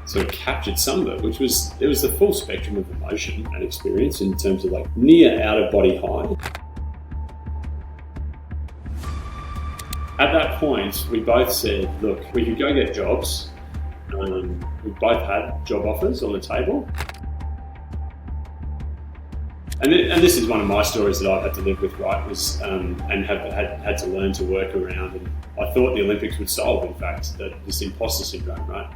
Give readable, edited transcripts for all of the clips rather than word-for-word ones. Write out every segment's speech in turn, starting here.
sort of captured some of it, which was, it was the full spectrum of emotion and experience in terms of like near out of body high. At that point, we both said, look, we could go get jobs. We both had job offers on the table. And this is one of my stories that I've had to live with, right, was, and have had to learn to work around. And I thought the Olympics would solve, in fact, this imposter syndrome, right?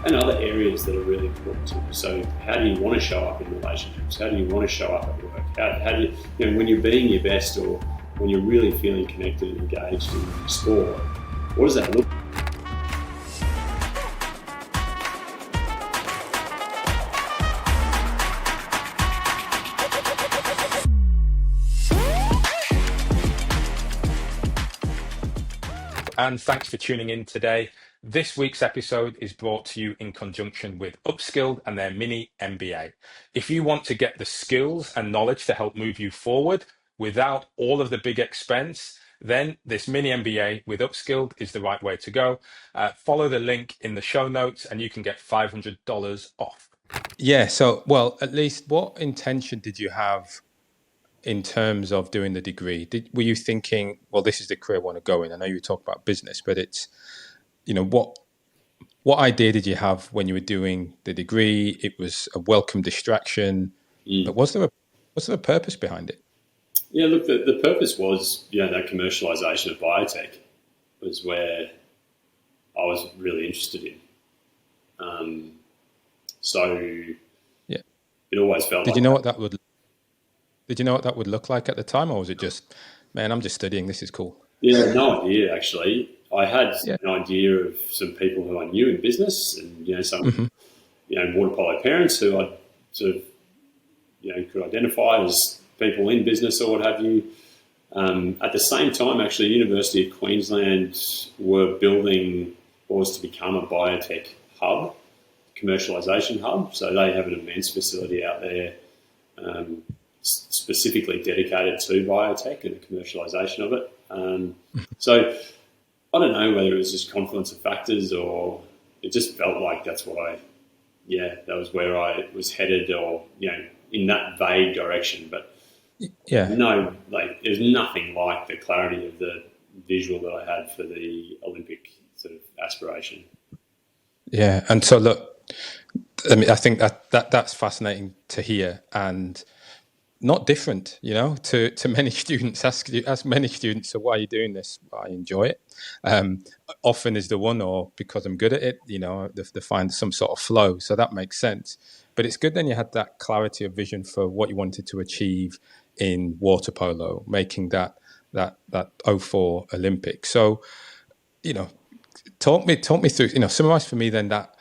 And other areas that are really important to you. So how do you want to show up in relationships? How do you want to show up at work? How do you, when you're being your best, or when you're really feeling connected and engaged in your sport, what does that look like? And thanks for tuning in today. This week's episode is brought to you in conjunction with Upskilled and their mini MBA. If you want to get the skills and knowledge to help move you forward without all of the big expense, then this mini MBA with Upskilled is the right way to go. Follow the link in the show notes and you can get $500 off. Yeah, so, well, at least what intention did you have in terms of doing the degree? Were you thinking, well, this is the career I want to go in? I know you talk about business, but it's, what idea did you have when you were doing the degree? It was a welcome distraction, but was there a purpose behind it? Yeah, look, the purpose was, that commercialization of biotech was where I was really interested in. So yeah, it always felt. Did you know what that would look like at the time, or was it just, man, I'm just studying, this is cool? Yeah, no idea actually. I had an idea of some people who I knew in business, and some water polo parents who I sort of could identify as people in business or what have you. At the same time, actually, University of Queensland were building what was to become a biotech hub, commercialization hub. So they have an immense facility out there, specifically dedicated to biotech and the commercialization of it. So I don't know whether it was just confluence of factors, or it just felt like that's what that was where I was headed, or, in that vague direction. But no, there's nothing like the clarity of the visual that I had for the Olympic sort of aspiration. Yeah. And so look, I think that's fascinating to hear, and not different, to many students. Ask many students, so why are you doing this? I enjoy it. Often is the one, or because I'm good at it, they find some sort of flow. So that makes sense. But it's good then you had that clarity of vision for what you wanted to achieve in water polo, making that 04 Olympics. So, talk me through, summarize for me then that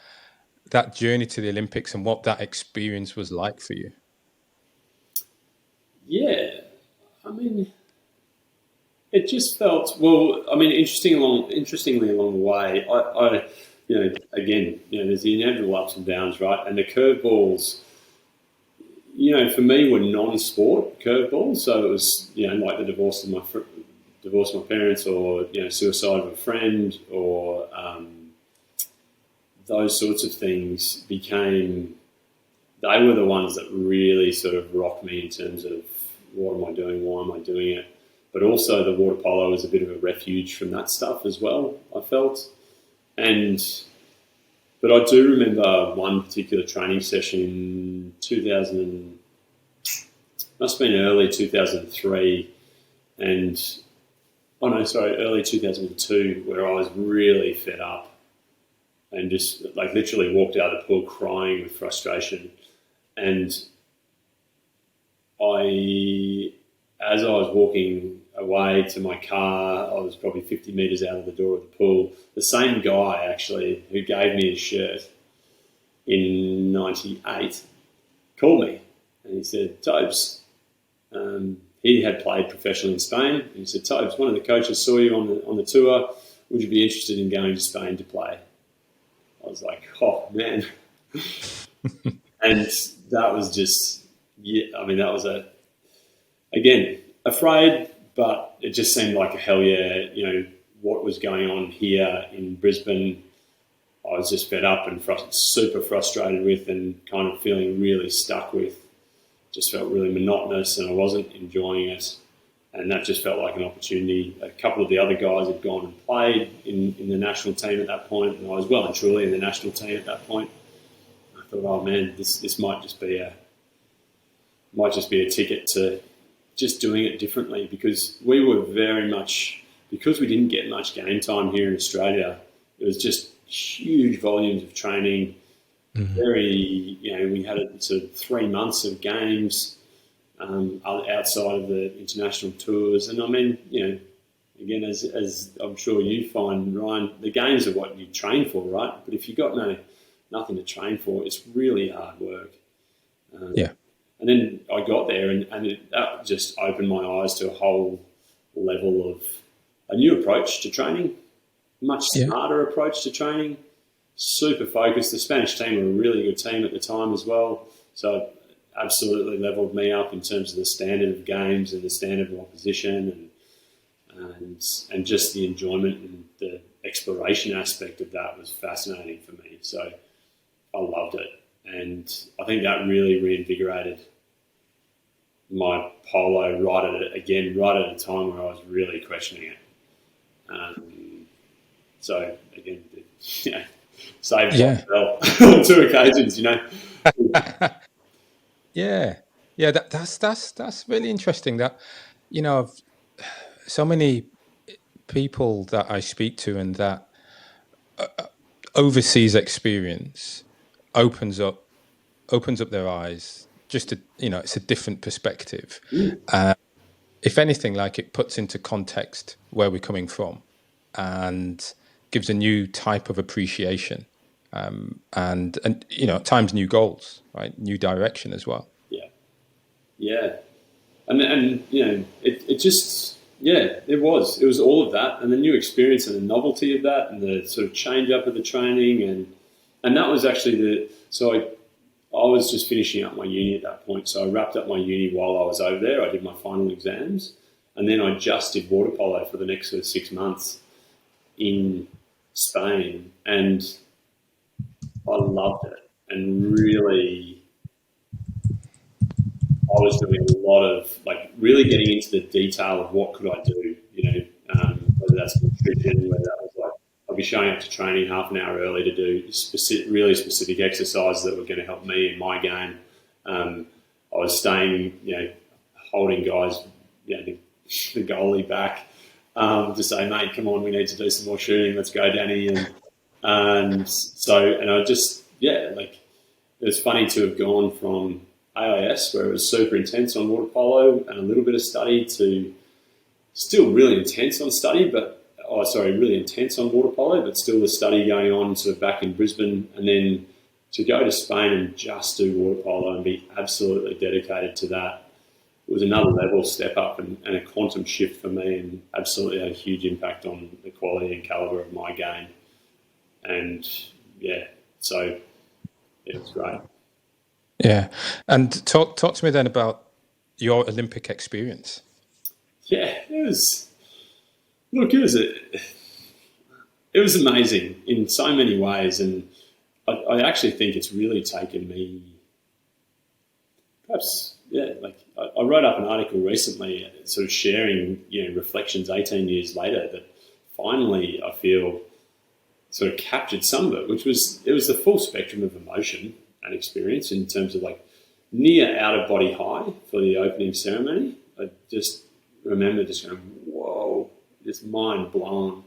journey to the Olympics and what that experience was like for you. Yeah, I mean, it just felt, well, I mean, interestingly along the way, I again, there's the inevitable ups and downs, right? And the curveballs, for me were non-sport curveballs. So it was, like the divorce of my parents, or, suicide of a friend, or those sorts of things they were the ones that really sort of rocked me in terms of what am I doing, why am I doing it? But also the water polo was a bit of a refuge from that stuff as well, I felt. But I do remember one particular training session in must have been early 2003, early 2002, where I was really fed up and just literally walked out of the pool crying with frustration. And as I was walking away to my car, I was probably 50 metres out of the door of the pool. The same guy, actually, who gave me his shirt in 98, called me and he said, Tobes, he had played professionally in Spain. And he said, Tobes, one of the coaches saw you on the tour. Would you be interested in going to Spain to play? I was like, oh, man. And that was just, that was again, afraid, but it just seemed like a hell yeah, what was going on here in Brisbane, I was just fed up and super frustrated with, and kind of feeling really stuck with. Just felt really monotonous, and I wasn't enjoying it. And that just felt like an opportunity. A couple of the other guys had gone and played in the national team at that point, and I was well and truly in the national team at that point. I thought, oh man, this might just be a ticket to just doing it differently, because we were very much, because we didn't get much game time here in Australia, it was just huge volumes of training. Very, we had sort of 3 months of games outside of the international tours. And I mean, again, as I'm sure you find, Ryan, the games are what you train for, right? But if you've got nothing to train for, it's really hard work. And then I got there, and that just opened my eyes to a whole level of a new approach to training, much smarter approach to training, super focused. The Spanish team were a really good team at the time as well. So absolutely leveled me up in terms of the standard of games and the standard of opposition, and just the enjoyment and the exploration aspect of that was fascinating for me. So I loved it. And I think that really reinvigorated my polo right at a time where I was really questioning it. So again, saved well on 2 occasions, That's really interesting. That so many people that I speak to, and that overseas experience opens up their eyes. Just it's a different perspective. If anything, like, it puts into context where we're coming from, and gives a new type of appreciation, and at times new goals, right? New direction as well. Yeah. And it was all of that, and the new experience and the novelty of that, and the sort of change up of the training, and that was actually I was just finishing up my uni at that point. So I wrapped up my uni while I was over there. I did my final exams, and then I just did water polo for the next sort of 6 months in Spain, and I loved it. And really, I was doing a lot of really getting into the detail of what could I do, whether that's nutrition, whether that was I'd be showing up to training half an hour early to do really specific exercises that were going to help me in my game. I was staying, holding guys, the goalie back to say, mate, come on, we need to do some more shooting. Let's go, Danny. And I just, it was funny to have gone from AIS, where it was super intense on water polo and a little bit of study, to still really intense on study, really intense on water polo, but still the study going on sort of back in Brisbane, and then to go to Spain and just do water polo and be absolutely dedicated to that. It was another level step up and a quantum shift for me, and absolutely had a huge impact on the quality and calibre of my game. And so it was great. Yeah. And talk to me then about your Olympic experience. Yeah, it was amazing in so many ways, and I actually think it's really taken me, perhaps, I wrote up an article recently sort of sharing, reflections 18 years later, that finally I feel sort of captured some of it, which was, it was the full spectrum of emotion and experience in terms of near out-of-body high for the opening ceremony. I just remember just going, whoa, just mind blown.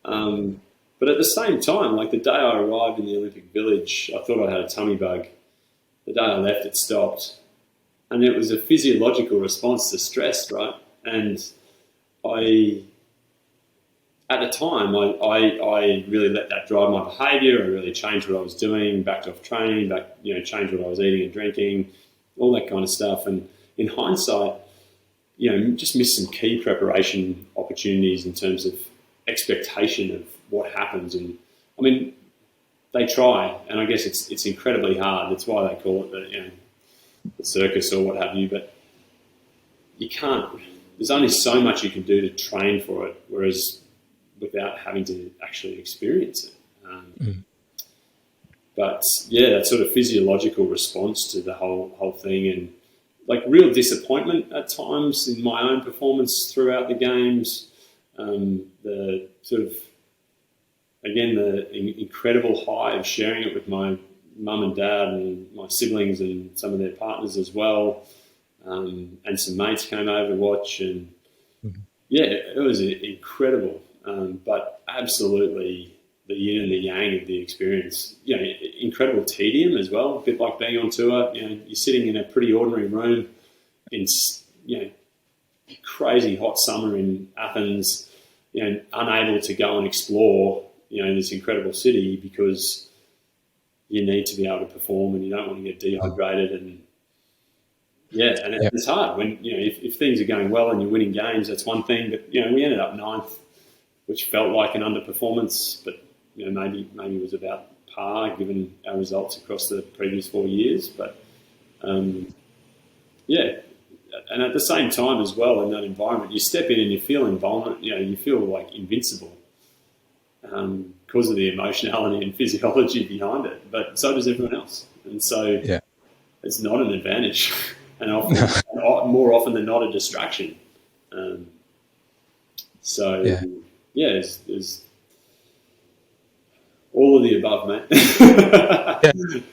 But at the same time, the day I arrived in the Olympic Village, I thought I had a tummy bug. The day I left, it stopped. And it was a physiological response to stress, right? And at the time, I really let that drive my behaviour. I really changed what I was doing, backed off training, changed what I was eating and drinking, all that kind of stuff. And in hindsight, just missed some key preparation opportunities in terms of expectation of what happens. And I mean, they try, and I guess it's incredibly hard. That's why they call it the circus or what have you. But you can't. There's only so much you can do to train for it. Whereas without having to actually experience it. But yeah, that sort of physiological response to the whole thing, and like real disappointment at times in my own performance throughout the games. The sort of, again, the incredible high of sharing it with my mum and dad and my siblings and some of their partners as well. And some mates came over to watch, and yeah, it was incredible. But absolutely the yin and the yang of the experience. You know, incredible tedium as well. A bit like being on tour. You know, you're sitting in a pretty ordinary room in, you know, crazy hot summer in Athens. You know, unable to go and explore, you know, this incredible city because you need to be able to perform and you don't want to get dehydrated. And yeah, and it's hard when, you know, if things are going well and you're winning games, that's one thing. But, you know, we ended up ninth, which felt like an underperformance, but, you know, maybe it was about par given our results across the previous 4 years. But, yeah, and at the same time as well, in that environment, you step in and you feel invulnerable, you know, you feel like invincible because of the emotionality and physiology behind it. But so does everyone else. And so it's not an advantage and often, more often than not a distraction. There's all of the above, mate.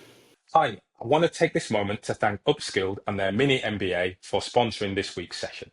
Hi, I want to take this moment to thank Upskilled and their mini MBA for sponsoring this week's session.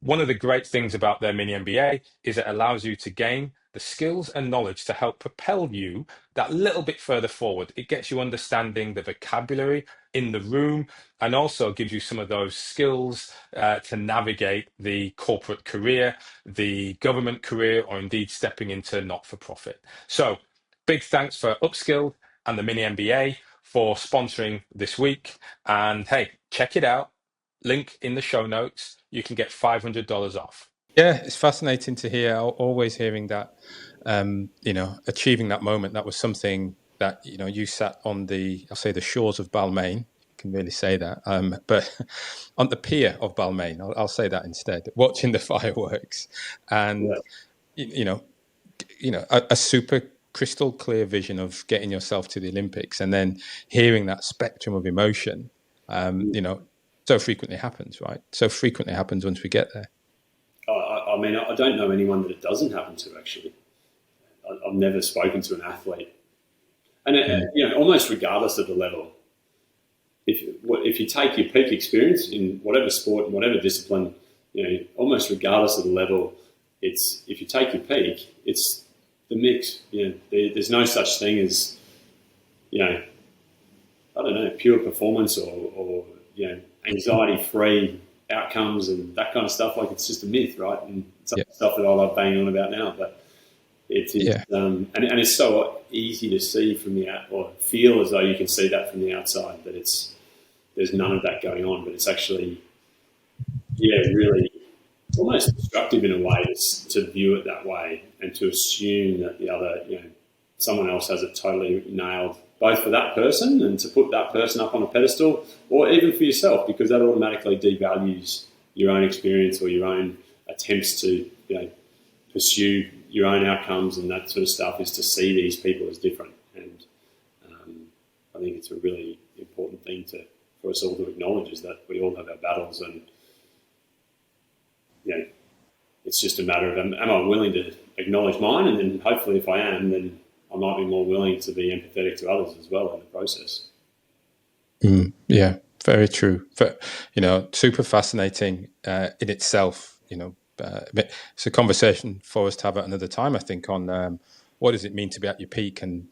One of the great things about their mini MBA is it allows you to gain the skills and knowledge to help propel you that little bit further forward. It gets you understanding the vocabulary in the room and also gives you some of those skills to navigate the corporate career, the government career, or indeed stepping into not-for-profit. So big thanks for Upskilled and the mini MBA for sponsoring this week. And hey, check it out. Link in the show notes. You can get $500 off. Yeah, it's fascinating to hear. Always hearing that, you know, achieving that moment. That was something that, you know, you sat on I'll say the shores of Balmain. You can really say that. But on the pier of Balmain, I'll say that instead, watching the fireworks and, you know, a super crystal clear vision of getting yourself to the Olympics and then hearing that spectrum of emotion, you know, so frequently happens, right? So frequently happens once we get there. I mean, I don't know anyone that it doesn't happen to, actually. I've never spoken to an athlete. And, you know, almost regardless of the level, if you take your peak experience in whatever sport and whatever discipline, you know, almost regardless of the level, if you take your peak, it's the mix. You know, there's no such thing as, you know, I don't know, pure performance or you know, anxiety-free outcomes and that kind of stuff. Like, it's just a myth, right? And some stuff that I love banging on about now, but it's and it's so easy to see from or feel as though you can see that from the outside, that there's none of that going on, but it's actually, really almost destructive in a way to view it that way and to assume that the other, you know, someone else has it totally nailed, both for that person and to put that person up on a pedestal, or even for yourself, because that automatically devalues your own experience or your own attempts to, you know, pursue your own outcomes and that sort of stuff, is to see these people as different. And I think it's a really important thing for us all to acknowledge, is that we all have our battles, and, you know, it's just a matter of, am I willing to acknowledge mine? And then hopefully if I am, then I might be more willing to be empathetic to others as well in the process. Yeah, very true. You know, super fascinating in itself. You know, it's a conversation for us to have at another time, I think, on what does it mean to be at your peak and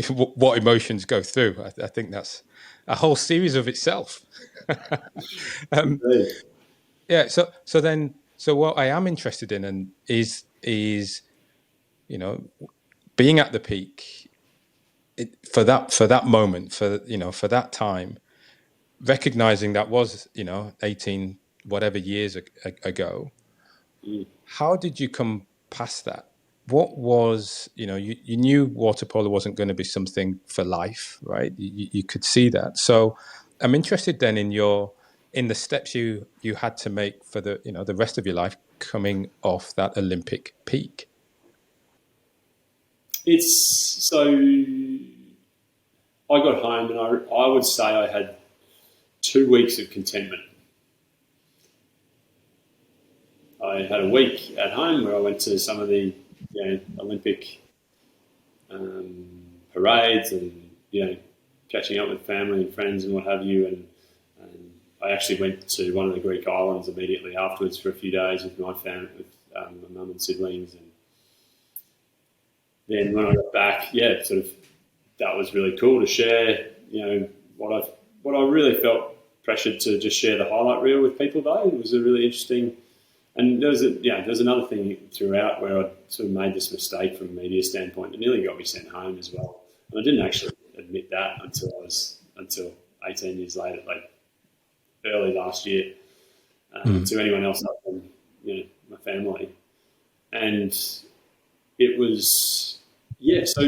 what emotions go through. I think that's a whole series of itself. Yeah. So what I am interested in is you know, being at the peak for that moment, for that time, recognizing that was, you know, 18 whatever years ago. How did you come past that? What was, you know, you knew water polo wasn't going to be something for life, right? You could see that. So I'm interested then in the steps you had to make for the rest of your life coming off that Olympic peak. It's so I got home and I would say I had 2 weeks of contentment. I had a week at home where I went to some of the Olympic parades and catching up with family and friends and what have you. And I actually went to one of the Greek islands immediately afterwards for a few days with my family, with my mum and siblings. And then when I got back, sort of that was really cool to share. What I really felt pressured to just share the highlight reel with people though. It was a really interesting. And there's another thing throughout where I sort of made this mistake from a media standpoint. It nearly got me sent home as well. And I didn't actually admit that until 18 years later, like early last year, to anyone else other than my family. And it was so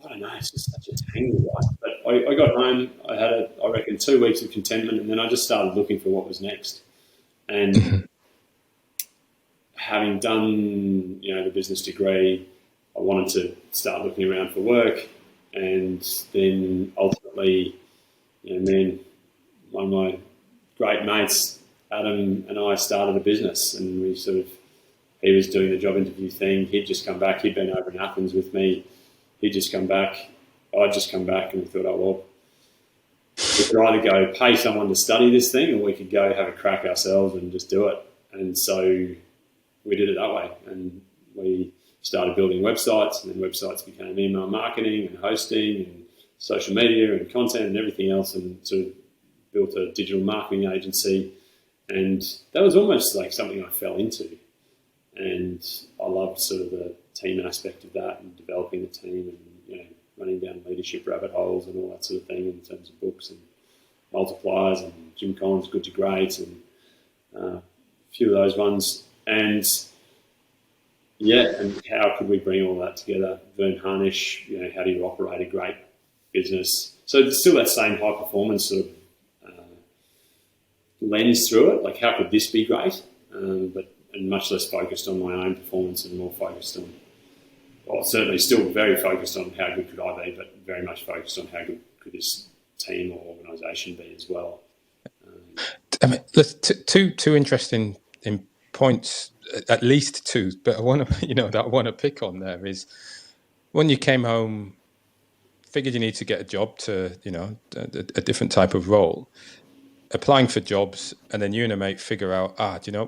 I don't know, it's just such a tangle, right? But I got home, I had I reckon 2 weeks of contentment, and then I just started looking for what was next. And having done, the business degree, I wanted to start looking around for work, and then ultimately, me and one of my great mates, Adam, and I started a business, and he was doing the job interview thing. He'd just come back. He'd been over in Athens with me. He'd just come back. I'd just come back, and we thought, oh well, we could either go pay someone to study this thing, or we could go have a crack ourselves and just do it. And so we did it that way, and we started building websites, and then websites became email marketing and hosting and social media and content and everything else, and sort of built a digital marketing agency. And that was almost like something I fell into, and I loved sort of the team aspect of that and developing the team and running down leadership rabbit holes and all that sort of thing in terms of books and multipliers and Jim Collins' Good to Great and a few of those ones. And and how could we bring all that together? Vern Harnish, how do you operate a great business? So there's still that same high performance sort of lens through it. Like, how could this be great? And much less focused on my own performance and more focused on, certainly still very focused on how good could I be, but very much focused on how good could this team or organisation be as well. There's two interesting points, at least two, but I want to, that I want to pick on there is when you came home, figured you need to get a job to, a different type of role, applying for jobs, and then you and a mate figure out,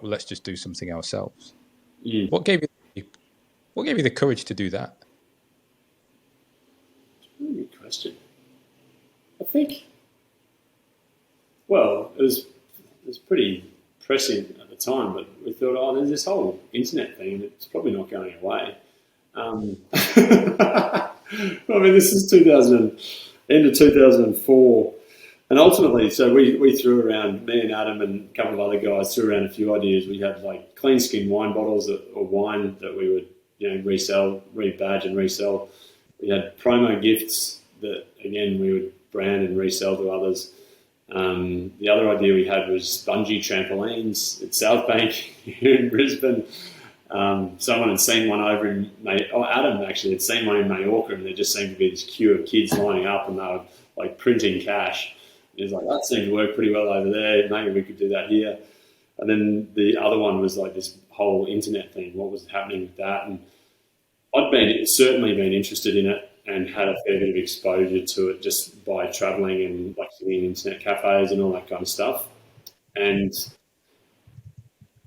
let's just do something ourselves. What gave you the courage to do that? Really good question. I think, well, it was pretty pressing at the time, but we thought, there's this whole internet thing that's probably not going away. This is end of 2004. And ultimately, so we threw around, me and Adam and a couple of other guys threw around a few ideas. We had like clean skin wine bottles or wine that we would, resell, rebadge and resell. We had promo gifts that, again, we would brand and resell to others. The other idea we had was bungee trampolines at South Bank here in Brisbane. Someone had seen one over in Adam actually had seen one in Majorca, and there just seemed to be this queue of kids lining up, and they were like printing cash. He was like, that seemed to work pretty well over there. Maybe we could do that here. And then the other one was like this whole internet thing. What was happening with that? And I'd certainly been interested in it and had a fair bit of exposure to it just by travelling and like sitting in internet cafes and all that kind of stuff. And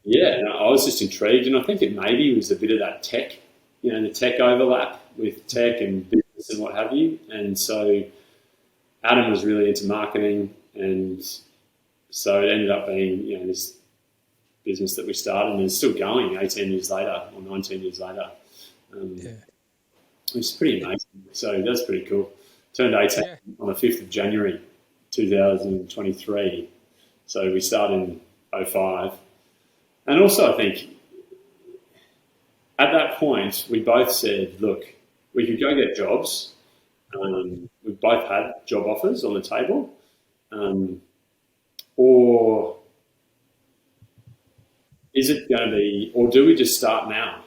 I was just intrigued. And I think it maybe was a bit of that tech, the tech overlap with tech and business and what have you. And so Adam was really into marketing, and so it ended up being, this business that we started, and it's still going 18 years later or 19 years later. Which is pretty amazing. So that's pretty cool. Turned 18 on the 5th of January 2023. So we started in 2005. And also I think at that point we both said, look, we could go get jobs. We both had job offers on the table, or is it going to be, or do we just start now?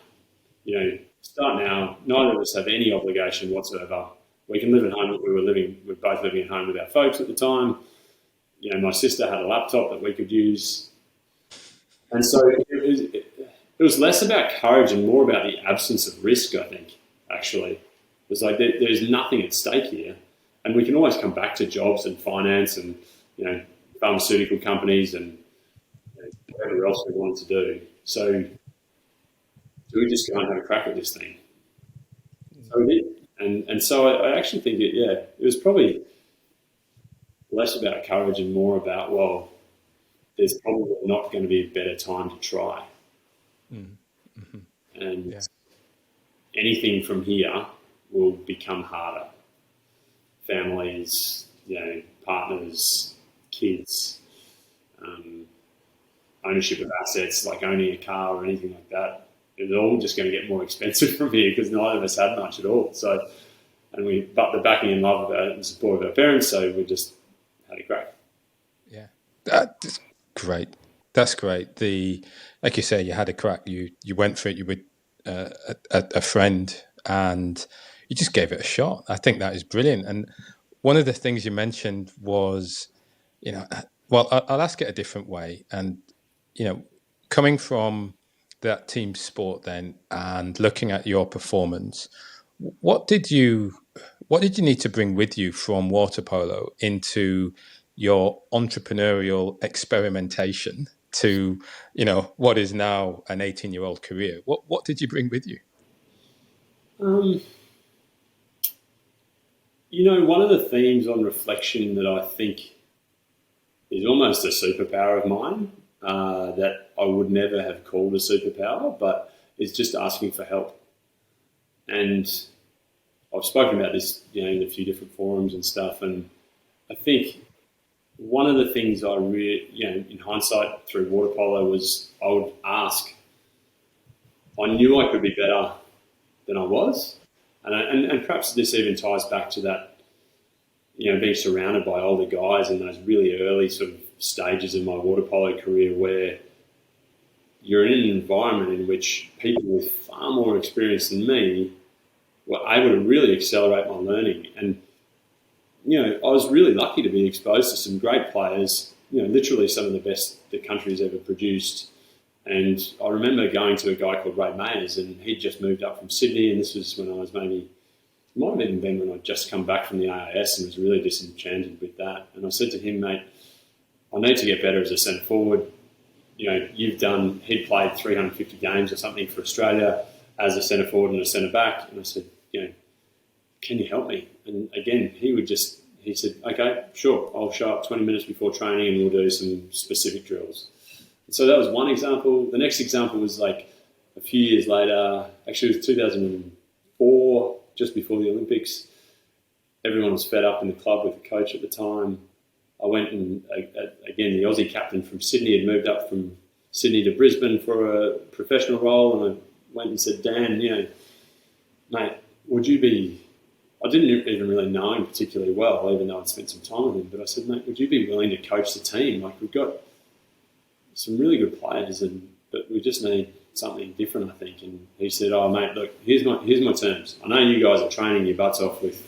start now. Neither of us have any obligation whatsoever. We can live at home. We were both living at home with our folks at the time. You know, my sister had a laptop that we could use. And so it was less about courage and more about the absence of risk, I think, actually. It was like there's nothing at stake here. And we can always come back to jobs and finance and, you know, pharmaceutical companies and, you know, whatever else we wanted to do. So do we just go and have a crack at this thing? So we did. And so I actually think it was probably less about courage and more about, well, there's probably not going to be a better time to try. Mm-hmm. And anything from here will become harder. Families, you know, partners, kids, ownership of assets, like owning a car or anything like that. It's all just going to get more expensive from here because neither of us had much at all. So, but the backing and love of our, and support of our parents, so we just had a crack. Yeah, that's great. That's great. Like you say, you had a crack. You went for it. You were a friend, and you just gave it a shot. I think that is brilliant. And one of the things you mentioned was, you know, well, I'll ask it a different way. And, you know, coming from that team sport then and looking at your performance, what did you need to bring with you from water polo into your entrepreneurial experimentation to, you know, what is now an 18-year-old career? What did you bring with you? You know, one of the themes on reflection that I think is almost a superpower of mine, that I would never have called a superpower, but is just asking for help. And I've spoken about this, you know, in a few different forums and stuff. And I think one of the things I really, you know, in hindsight through water polo was I would ask. I knew I could be better than I was. And perhaps this even ties back to that, you know, being surrounded by older guys in those really early sort of stages of my water polo career where you're in an environment in which people with far more experience than me were able to really accelerate my learning. And, you know, I was really lucky to be exposed to some great players, you know, literally some of the best the country's ever produced. And I remember going to a guy called Ray Mayers, and he'd just moved up from Sydney, and this was when I was it might have even been when I'd just come back from the AIS and was really disenchanted with that. And I said to him, mate, I need to get better as a centre forward. You know, he'd played 350 games or something for Australia as a centre forward and a centre back. And I said, you know, can you help me? And again, he said, okay, sure, I'll show up 20 minutes before training and we'll do some specific drills. And so that was one example. The next example was like a few years later, actually it was 2004, just before the Olympics. Everyone was fed up in the club with the coach at the time. I went and, again, the Aussie captain from Sydney had moved up from Sydney to Brisbane for a professional role, and I went and said, Dan, you know, mate, I didn't even really know him particularly well, even though I'd spent some time with him, but I said, mate, would you be willing to coach the team? Like, we've got some really good players, but we just need something different, I think. And he said, oh, mate, look, here's my terms. I know you guys are training your butts off with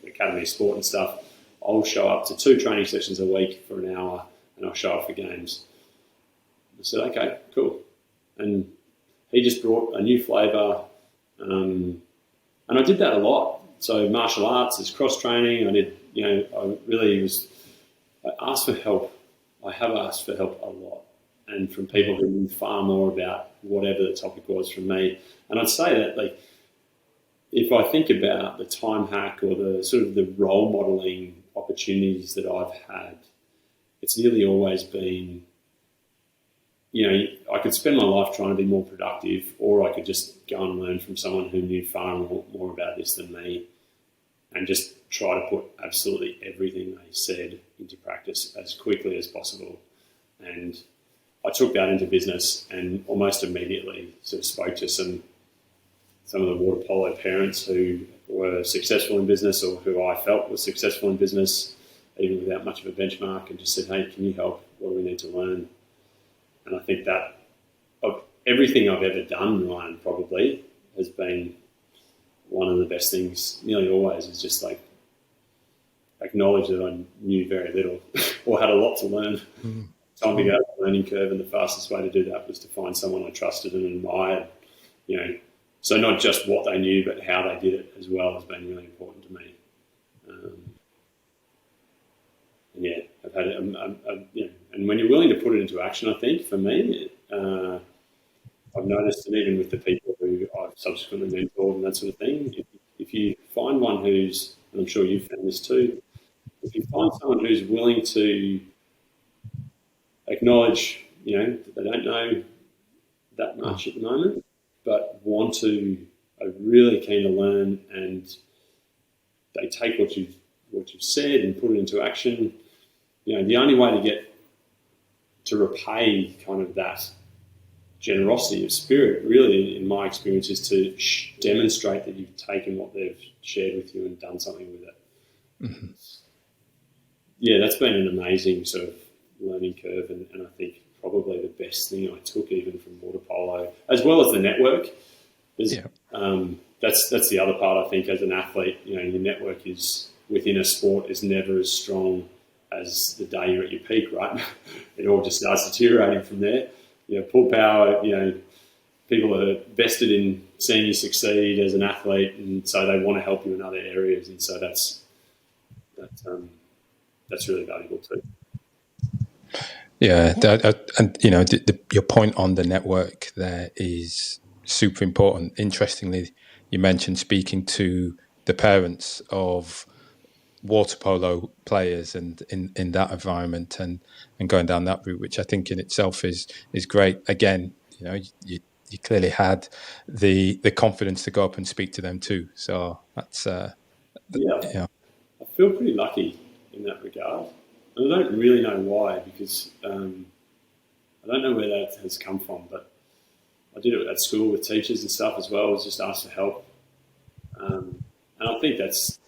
Academy Sport and stuff. I'll show up to 2 training sessions a week for an hour, and I'll show up for games. I said, okay, cool. And he just brought a new flavour, and I did that a lot. So martial arts is cross-training. I asked for help. I have asked for help a lot, and from people who knew far more about whatever the topic was from me. And I'd say that, like, if I think about the time hack or the sort of the role modelling opportunities that I've had, it's nearly always been, you know, I could spend my life trying to be more productive, or I could just go and learn from someone who knew far more about this than me and just try to put absolutely everything they said into practice as quickly as possible. And I took that into business and almost immediately sort of spoke to some of the water polo parents who were successful in business or who I felt were successful in business, even without much of a benchmark, and just said, hey, can you help? What do we need to learn? And I think that of everything I've ever done, Ryan, probably has been been one of the best things, nearly always, is just like acknowledge that I knew very little or had a lot to learn. Time to go up the learning curve, and the fastest way to do that was to find someone I trusted and admired. So not just what they knew, but how they did it as well has been really important to me. And yeah, I've had it. And when you're willing to put it into action, I think for me, I've noticed, and even with the people who I've subsequently mentored and that sort of thing, if you find one who's, and I'm sure you've found this too, if you find someone who's willing to acknowledge, that they don't know that much at the moment, but are really keen to learn, and they take what you've said and put it into action. The only way to repay kind of that generosity of spirit, really, in my experience, is to demonstrate that you've taken what they've shared with you and done something with it. Mm-hmm. Yeah, that's been an amazing sort of learning curve, and I think probably the best thing I took even from water polo, as well as the network. That's the other part, I think, as an athlete. Your network is within a sport is never as strong as the day you're at your peak, right? It all just starts deteriorating from there. Pull power, people are vested in seeing you succeed as an athlete, and so they want to help you in other areas, and so that's really valuable too. Yeah, and your point on the network there is super important. Interestingly, you mentioned speaking to the parents of water polo players and in that environment and going down that route, which I think in itself is great. Again, you clearly had the confidence to go up and speak to them too. So that's I feel pretty lucky in that regard. And I don't really know why, because I don't know where that has come from, but I did it at school with teachers and stuff as well. I was just asked for help. And I think that's,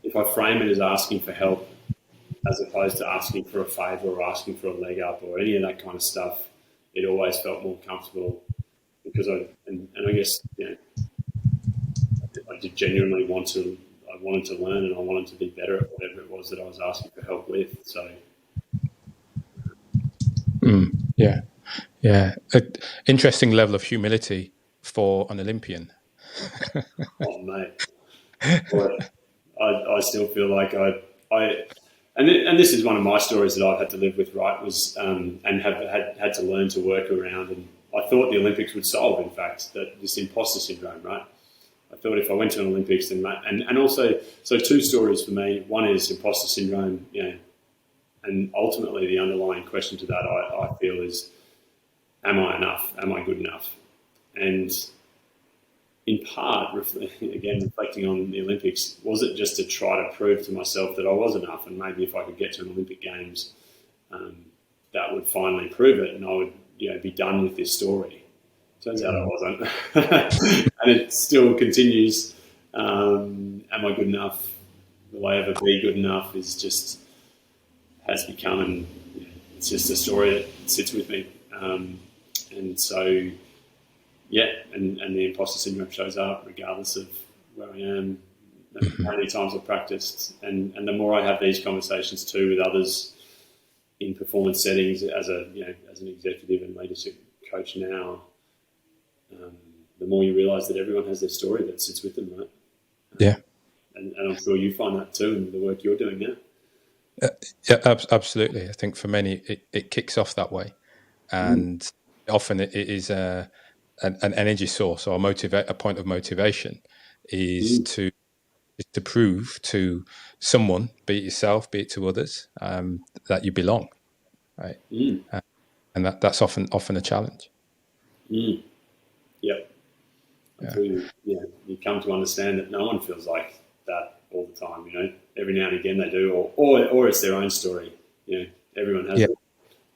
if I frame it as asking for help as opposed to asking for a favour or asking for a leg up or any of that kind of stuff, it always felt more comfortable, because I guess, I did genuinely I wanted to learn, and I wanted to be better at whatever it was that I was asking for help with. So, interesting level of humility for an Olympian. Oh mate, boy, I still feel like and this is one of my stories that I've had to live with, right? Was and have had to learn to work around, and I thought the Olympics would solve, in fact, this imposter syndrome, right? I thought if I went to an Olympics, and also, so two stories for me. One is imposter syndrome, and ultimately the underlying question to that I feel is, am I enough? Am I good enough? And in part, again, reflecting on the Olympics, was it just to try to prove to myself that I was enough, and maybe if I could get to an Olympic Games, that would finally prove it, and I would be done with this story. Turns out I wasn't. And it still continues. Am I good enough? Will I ever be good enough? Has become, and it's just a story that sits with me. And so, and the imposter syndrome shows up regardless of where I am, how many times I've practiced. And the more I have these conversations too with others in performance settings as an executive and leadership coach now, the more you realise that everyone has their story that sits with them, right? Yeah. And I'm sure you find that too in the work you're doing now. Absolutely. I think for many, it kicks off that way. And often it is an energy source or a point of motivation is to prove to someone, be it yourself, be it to others, that you belong, right? And that's often a challenge. Yep. Until you come to understand that no one feels like that all the time. Every now and again they do, or it's their own story. Everyone has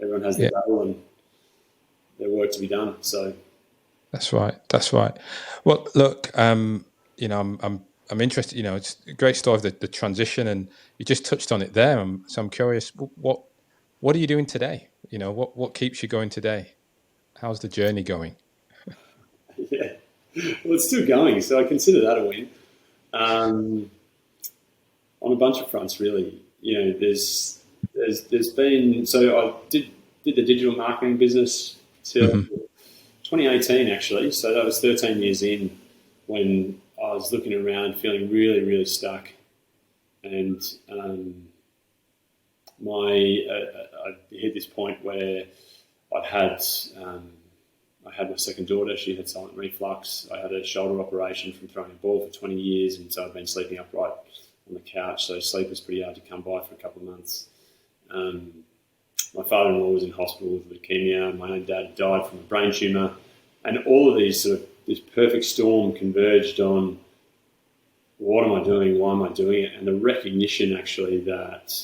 everyone has their battle and their work to be done. So that's right. Well, look, I'm interested. It's a great story of the transition, and you just touched on it there. So I'm curious, what are you doing today? What keeps you going today? How's the journey going? Yeah. Well, it's still going, so I consider that a win. On a bunch of fronts, really. There's been, so I did the digital marketing business till 2018 actually. So that was 13 years in when I was looking around, feeling really, really stuck, and I hit this point where I'd had I had my second daughter. She had silent reflux. I had a shoulder operation from throwing a ball for 20 years, and so I've been sleeping upright on the couch. So sleep was pretty hard to come by for a couple of months. My father-in-law was in hospital with leukemia. My own dad died from a brain tumour, and all of these this perfect storm converged on what am I doing? Why am I doing it? And the recognition actually that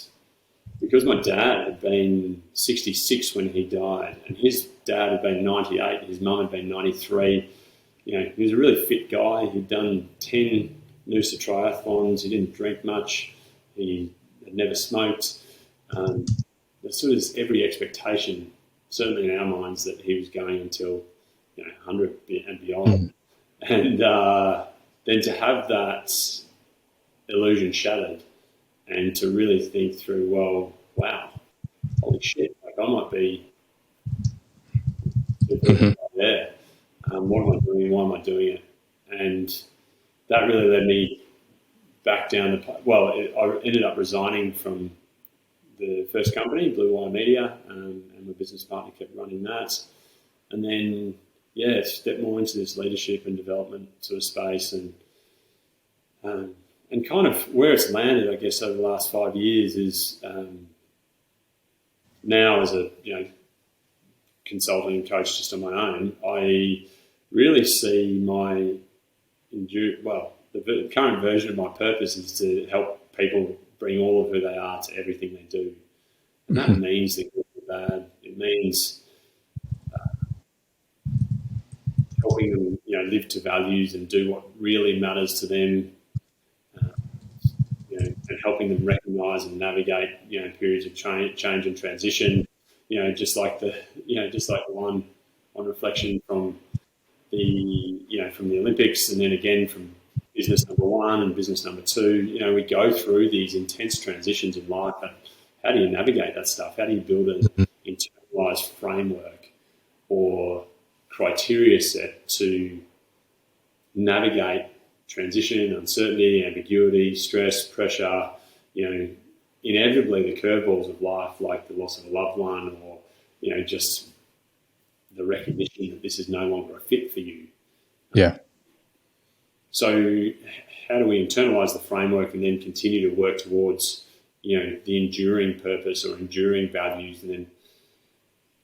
because my dad had been 66 when he died, and his dad had been 98, his mum had been 93. He was a really fit guy. He'd done 10 Noosa triathlons. He didn't drink much. He had never smoked. There's sort of every expectation, certainly in our minds, that he was going until 100 and beyond. And then to have that illusion shattered, and to really think through, well, wow, holy shit, like I might be there. What am I doing? Why am I doing it? And that really led me back down I ended up resigning from the first company, Blue Wire Media, and my business partner kept running that. And then, stepped more into this leadership and development sort of space, and kind of where it's landed, I guess, over the last 5 years is now as a consulting coach just on my own, I really see the current version of my purpose is to help people bring all of who they are to everything they do. And that means the good and the bad. It means helping them, live to values and do what really matters to them, and helping them recognise and navigate, periods of change and transition. Just like the one on reflection from from the Olympics, and then again from business number one and business number two. We go through these intense transitions in life, and how do you navigate that stuff? How do you build an internalised framework or criteria set to navigate transition, uncertainty, ambiguity, stress, pressure, inevitably the curveballs of life, like the loss of a loved one, or, just the recognition that this is no longer a fit for you. Yeah. So how do we internalize the framework and then continue to work towards, the enduring purpose or enduring values, and then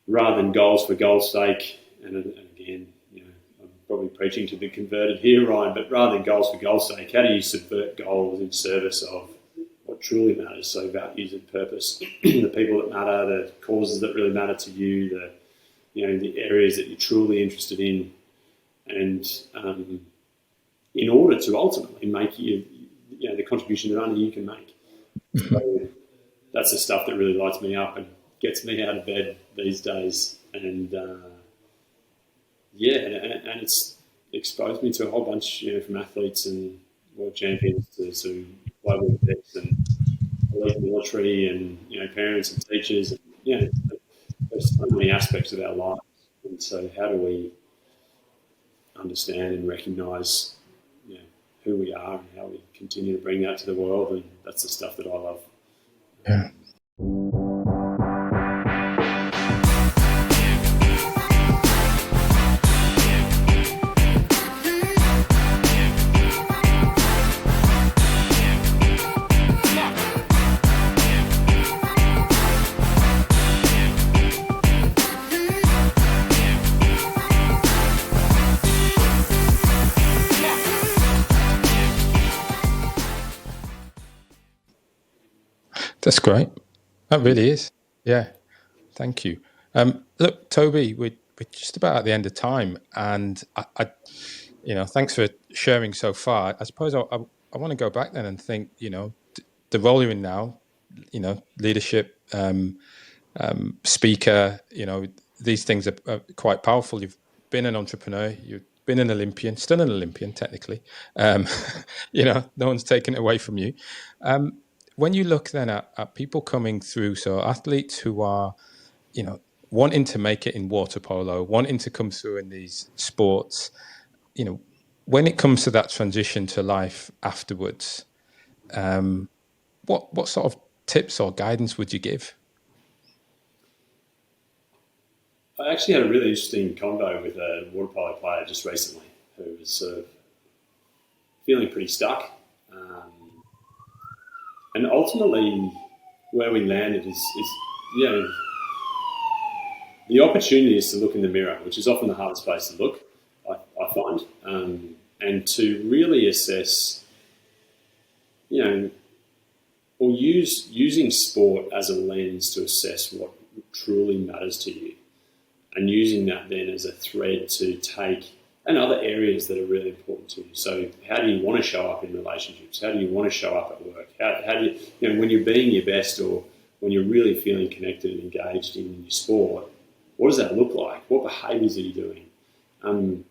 rather than goals for goals' sake, and again, I'm probably preaching to the converted here, Ryan, but rather than goals for goals' sake, how do you subvert goals in service of what truly matters? So values and purpose, the people that matter, the causes that really matter to you, the areas that you're truly interested in, and in order to ultimately make the contribution that only you can make. So that's the stuff that really lights me up and gets me out of bed these days. And and it's exposed me to a whole bunch, from athletes and world champions to global execs and elite military and parents and teachers. And there's so many aspects of our lives. And so how do we understand and recognise who we are and how we continue to bring that to the world? And that's the stuff that I love. Yeah. That's great. That really is. Yeah. Thank you. Look, Toby, we're just about at the end of time, and I thanks for sharing so far. I suppose I want to go back then and think, the role you're in now, leadership, speaker, these things are quite powerful. You've been an entrepreneur. You've been an Olympian, still an Olympian technically. No one's taken it away from you. When you look then at people coming through, so athletes who are, wanting to make it in water polo, wanting to come through in these sports, when it comes to that transition to life afterwards, what sort of tips or guidance would you give? I actually had a really interesting convo with a water polo player just recently who was sort of feeling pretty stuck. And ultimately, where we landed is the opportunity is to look in the mirror, which is often the hardest place to look, I find, and to really assess, or using sport as a lens to assess what truly matters to you, and using that then as a thread to take and other areas that are really important to you. So how do you want to show up in relationships? How do you want to show up at work? How do you, when you're being your best, or when you're really feeling connected and engaged in your sport, what does that look like? What behaviours are you doing? And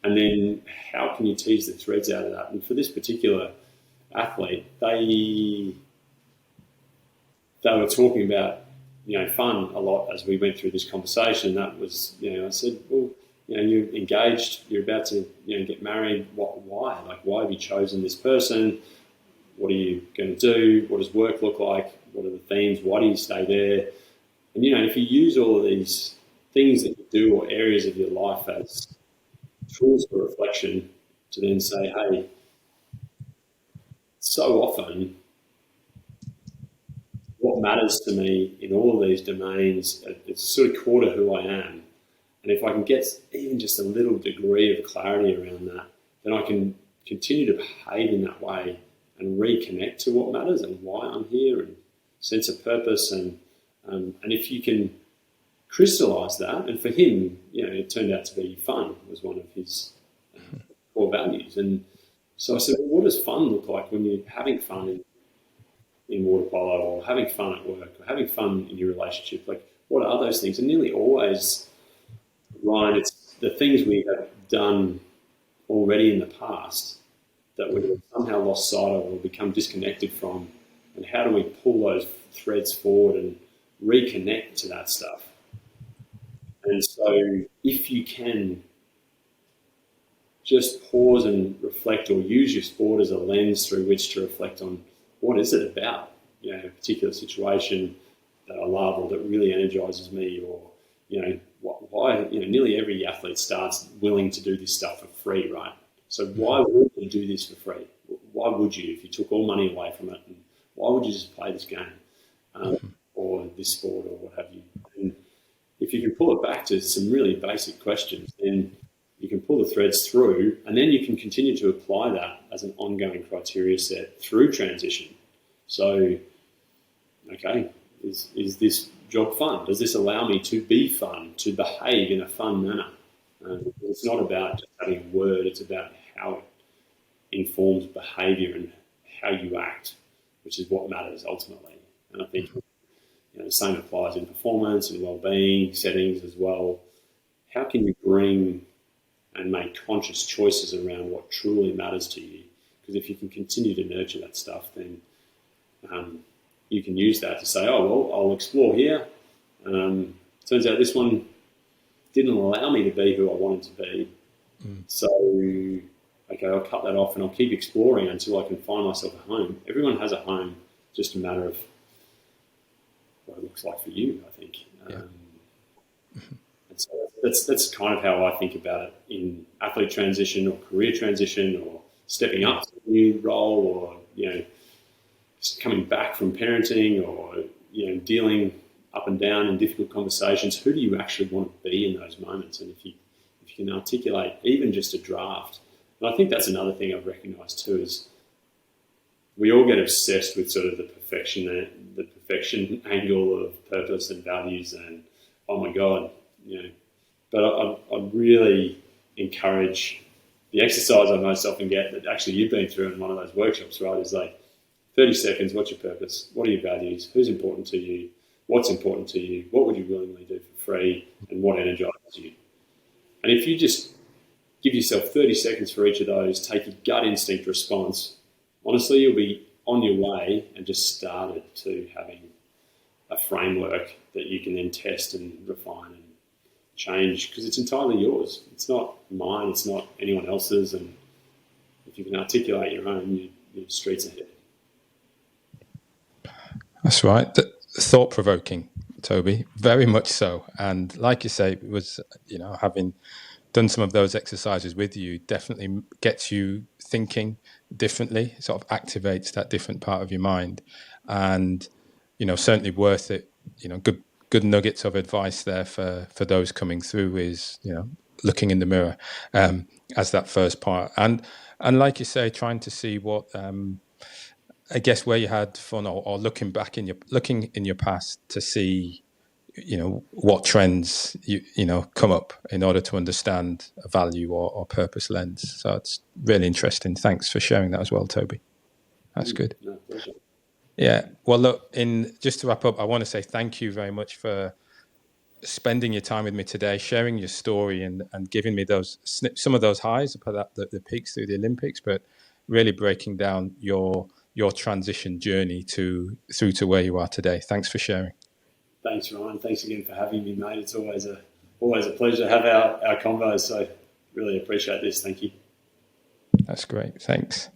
then how can you tease the threads out of that? And for this particular athlete, they were talking about, fun a lot as we went through this conversation. That was, I said, well, you're engaged, you're about to, get married. Why? Like, why have you chosen this person? What are you going to do? What does work look like? What are the themes? Why do you stay there? And, if you use all of these things that you do or areas of your life as tools for reflection to then say, hey, so often what matters to me in all of these domains, it's sort of core to who I am. And if I can get even just a little degree of clarity around that, then I can continue to behave in that way and reconnect to what matters and why I'm here, and sense of purpose. And if you can crystallize that, and for him, it turned out to be fun was one of his core values. And so I said, well, what does fun look like when you're having fun in water polo, or having fun at work, or having fun in your relationship? Like, what are those things? And nearly always, Ryan, it's the things we have done already in the past that we've somehow lost sight of or become disconnected from. And how do we pull those threads forward and reconnect to that stuff? And so if you can just pause and reflect, or use your sport as a lens through which to reflect on what is it about, a particular situation that I love or that really energizes me, or, why, nearly every athlete starts willing to do this stuff for free, right? So why would you do this for free? Why would you, if you took all money away from it? And why would you just play this game or this sport or what have you? And if you can pull it back to some really basic questions, then you can pull the threads through, and then you can continue to apply that as an ongoing criteria set through transition. So, okay, is this job fun? Does this allow me to be fun, to behave in a fun manner? It's not about just having a word, it's about how it informs behaviour and how you act, which is what matters ultimately. And I think the same applies in performance and well-being settings as well. How can you bring and make conscious choices around what truly matters to you? Because if you can continue to nurture that stuff, then you can use that to say, oh, well, I'll explore here. Turns out this one didn't allow me to be who I wanted to be. So, okay, I'll cut that off and I'll keep exploring until I can find myself a home. Everyone has a home, just a matter of what it looks like for you, I think. And so that's kind of how I think about it in athlete transition or career transition, or stepping up to a new role, or, just coming back from parenting, or, dealing up and down in difficult conversations. Who do you actually want to be in those moments? And if you can articulate even just a draft, and I think that's another thing I've recognised too, is we all get obsessed with sort of the perfection angle of purpose and values, and oh my God, But I really encourage the exercise I most often get that actually you've been through in one of those workshops, right? Is like 30 seconds. What's your purpose? What are your values? Who's important to you? What's important to you? What would you willingly do for free? And what energizes you? And if you just give yourself 30 seconds for each of those, take your gut instinct response. Honestly, you'll be on your way and just started to having a framework that you can then test and refine and change, because it's entirely yours. It's not mine, it's not anyone else's. And if you can articulate your own, your streets ahead. That's right. Thought-provoking, Toby, very much so. And like you say, it was, having done some of those exercises with you definitely gets you thinking differently, sort of activates that different part of your mind. And, certainly worth it. Good nuggets of advice there for those coming through is, looking in the mirror as that first part. And like you say, trying to see what, I guess, where you had fun, or looking back in your past to see, what trends come up in order to understand a value or purpose lens. So it's really interesting. Thanks for sharing that as well, Toby. That's good. No, pleasure. Yeah. Well, look, just to wrap up, I want to say thank you very much for spending your time with me today, sharing your story and giving me some of those highs, the peaks through the Olympics, but really breaking down your transition journey through to where you are today. Thanks for sharing. Thanks, Ryan. Thanks again for having me, mate. It's always a pleasure to have our convos. So really appreciate this. Thank you. That's great. Thanks.